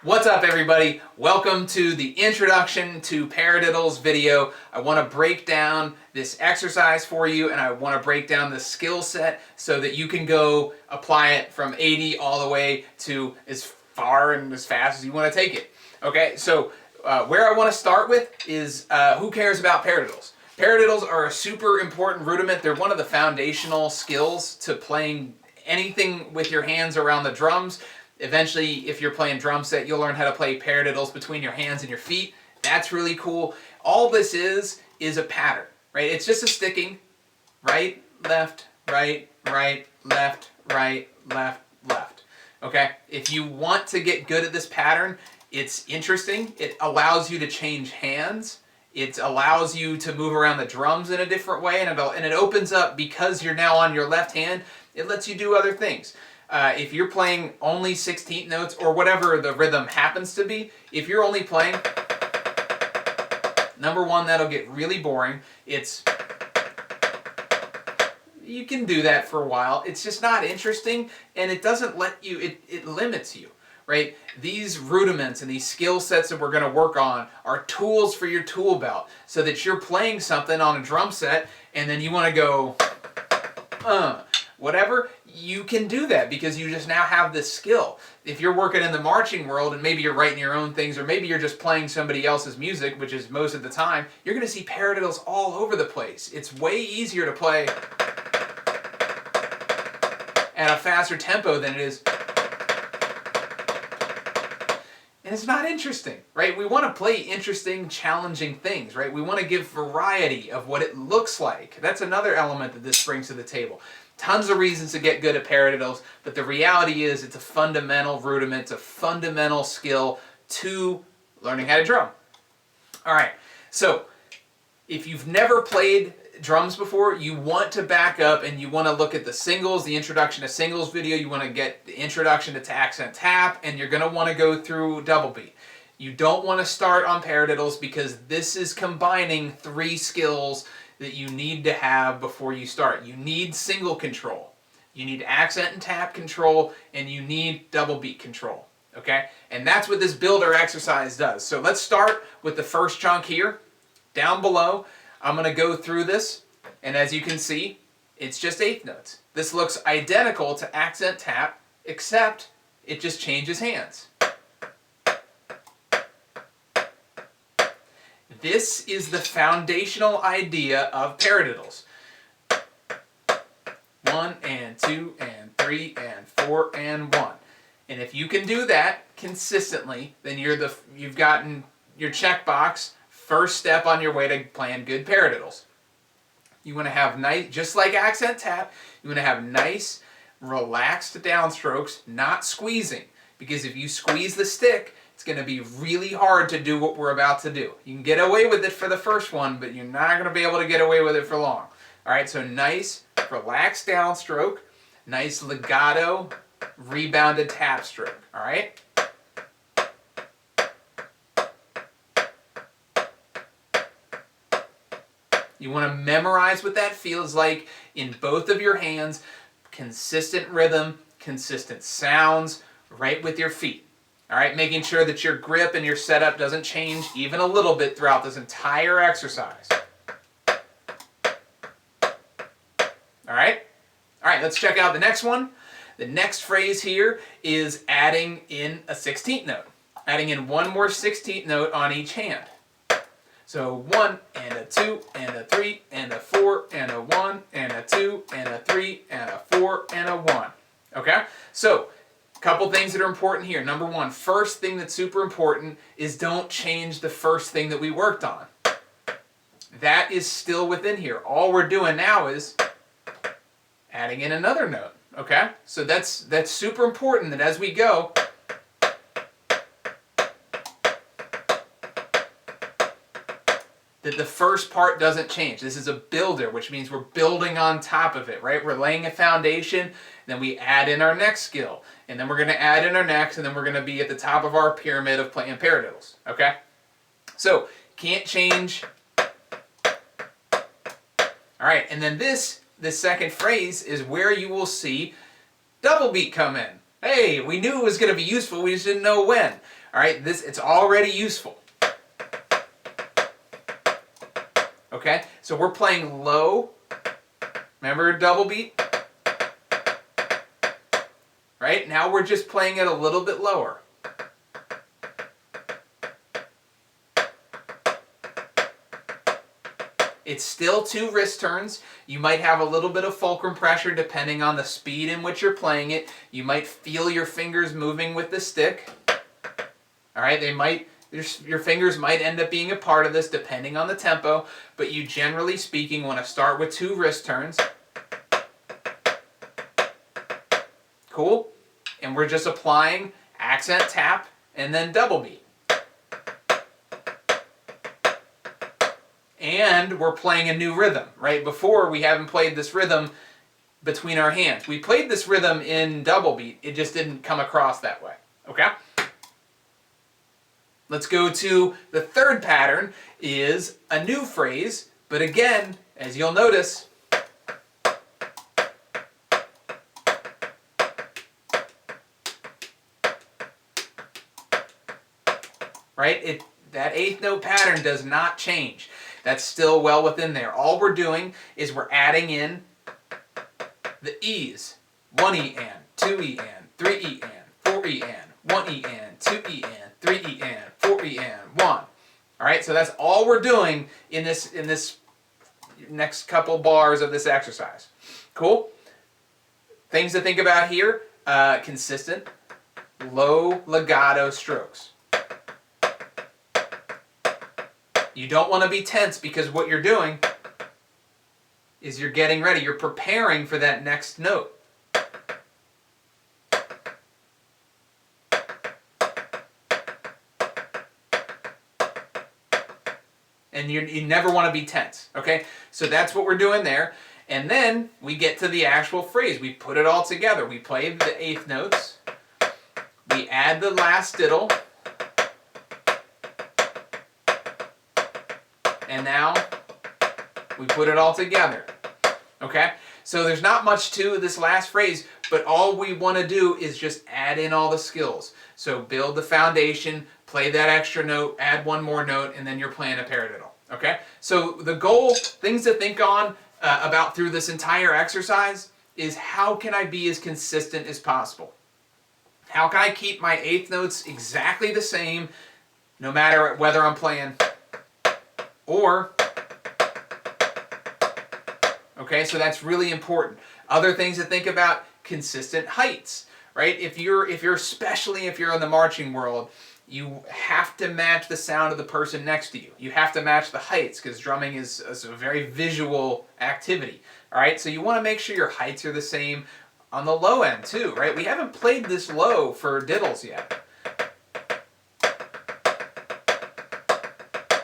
What's up, everybody? Welcome to the Introduction to Paradiddles video. I want to break down this exercise for you, and I want to break down the skill set so that you can go apply it from 80 all the way to as far and as fast as you want to take it. Okay, so where I want to start with is who cares about paradiddles? Paradiddles are a super important rudiment. They're one of the foundational skills to playing anything with your hands around the drums. Eventually, if you're playing drum set, you'll learn how to play paradiddles between your hands and your feet. That's really cool. All this is a pattern, right? It's just a sticking, right, left, right, right, left, right, left, left. Okay? If you want to get good at this pattern, it's interesting. It allows you to change hands. It allows you to move around the drums in a different way, and it opens up, because you're now on your left hand, it lets you do other things. If you're playing only 16th notes, or whatever the rhythm happens to be, if you're only playing, number one, that'll get really boring. You can do that for a while. It's just not interesting, and it doesn't let you, it limits you, right? These rudiments and these skill sets that we're going to work on are tools for your tool belt, so that you're playing something on a drum set, and then you want to go, whatever, you can do that because you just now have this skill. If you're working in the marching world and maybe you're writing your own things, or maybe you're just playing somebody else's music, which is most of the time, you're going to see paradiddles all over the place. It's way easier to play at a faster tempo than it is. And it's not interesting, right? We want to play interesting, challenging things, right? We want to give variety of what it looks like. That's another element that this brings to the table. Tons of reasons to get good at paradiddles, but the reality is it's a fundamental rudiment, it's a fundamental skill to learning how to drum. All right, so if you've never played drums before, you want to back up and you want to look at the singles, the introduction to singles video. You want to get the introduction to accent tap, and you're going to want to go through double beat. You don't want to start on paradiddles because this is combining three skills that you need to have before you start. You need single control, you need accent and tap control, and you need double beat control. Okay? And that's what this builder exercise does. So let's start with the first chunk here. Down below, I'm going to go through this, and as you can see, it's just eighth notes. This looks identical to accent tap, except it just changes hands. This is the foundational idea of paradiddles. 1 and 2 and 3 and 4 and 1. And if you can do that consistently, then you've gotten your checkbox, first step on your way to playing good paradiddles. You want to have nice, just like accent tap, you want to have nice, relaxed downstrokes, not squeezing. Because if you squeeze the stick, it's going to be really hard to do what we're about to do. You can get away with it for the first one, but you're not going to be able to get away with it for long. All right, so nice, relaxed downstroke, nice legato, rebounded tap stroke. All right? You want to memorize what that feels like in both of your hands. Consistent rhythm, consistent sounds, right with your feet. All right, making sure that your grip and your setup doesn't change even a little bit throughout this entire exercise. All right? All right, let's check out the next one. The next phrase here is adding in a 16th note. Adding in one more 16th note on each hand. So 1 and a 2 and a 3 and a 4 and a 1 and a 2 and a 3 and a 4 and a 1. Okay? So, couple things that are important here. Number one, first thing that's super important is don't change the first thing that we worked on. That is still within here. All we're doing now is adding in another note. Okay? So that's super important that as we go, that the first part doesn't change. This is a builder, which means we're building on top of it, right? We're laying a foundation, then we add in our next skill, and then we're going to add in our next, and then we're going to be at the top of our pyramid of playing paradiddles, okay? So, can't change. All right, and then this second phrase is where you will see double beat come in. Hey, we knew it was going to be useful, we just didn't know when. All right, it's already useful. Okay, so we're playing low. Remember double beat? Right, now we're just playing it a little bit lower. It's still 2 wrist turns. You might have a little bit of fulcrum pressure depending on the speed in which you're playing it. You might feel your fingers moving with the stick. All right, your fingers might end up being a part of this depending on the tempo, but you generally speaking want to start with 2 wrist turns. Cool? And we're just applying accent tap and then double beat. And we're playing a new rhythm, right? Before, we haven't played this rhythm between our hands. We played this rhythm in double beat. It just didn't come across that way, okay? Let's go to the third pattern, is a new phrase, but again, as you'll notice, right? That 8th note pattern does not change. That's still well within there. All we're doing is we're adding in the E's. 1 E and, 2 E and, 3 E and, 4 E and, 1 E and, 2 E and, 3 E and, 4 E and, 1. All right, so that's all we're doing in this next couple bars of this exercise. Cool? Things to think about here, consistent, low legato strokes. You don't want to be tense because what you're doing is you're getting ready. You're preparing for that next note. And you never want to be tense, okay? So that's what we're doing there. And then we get to the actual phrase. We put it all together. We play the 8th notes. We add the last diddle. And now we put it all together, okay? So there's not much to this last phrase, but all we want to do is just add in all the skills. So build the foundation, play that extra note, add one more note, and then you're playing a paradiddle, okay? So the goal, things to think on about through this entire exercise is how can I be as consistent as possible? How can I keep my 8th notes exactly the same no matter whether I'm playing or, okay, so that's really important. Other things to think about, consistent heights, right? Especially if you're in the marching world, you have to match the sound of the person next to you. You have to match the heights because drumming is a very visual activity, all right? So you want to make sure your heights are the same on the low end too, right? We haven't played this low for diddles yet.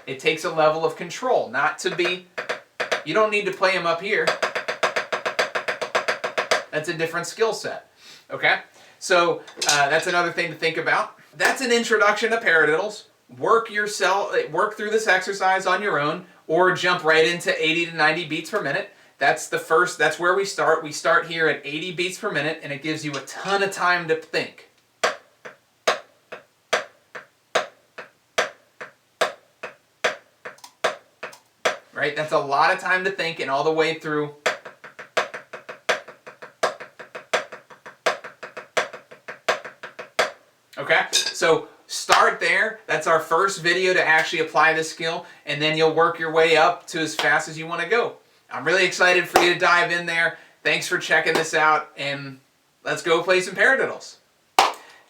It takes a level of control, not to be, you don't need to play them up here. That's a different skill set, okay? So that's another thing to think about. That's an introduction to paradiddles. Work through this exercise on your own, or jump right into 80 to 90 beats per minute. That's where we start. We start here at 80 beats per minute, and it gives you a ton of time to think. Right? That's a lot of time to think and all the way through. Okay? So start there. That's our first video to actually apply this skill, and then you'll work your way up to as fast as you want to go. I'm really excited for you to dive in there. Thanks for checking this out, and let's go play some paradiddles.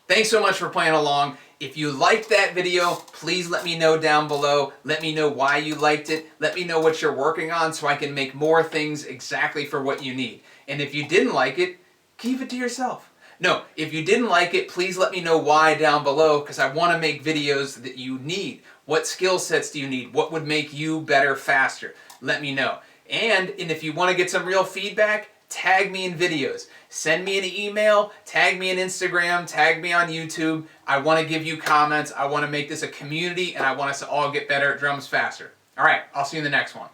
Thanks so much for playing along. If you liked that video, please let me know down below. Let me know why you liked it. Let me know what you're working on so I can make more things exactly for what you need. And if you didn't like it, keep it to yourself. No, if you didn't like it, please let me know why down below, because I want to make videos that you need. What skill sets do you need? What would make you better faster? Let me know. And if you want to get some real feedback, tag me in videos. Send me an email, tag me on Instagram, tag me on YouTube. I want to give you comments. I want to make this a community, and I want us to all get better at drums faster. All right, I'll see you in the next one.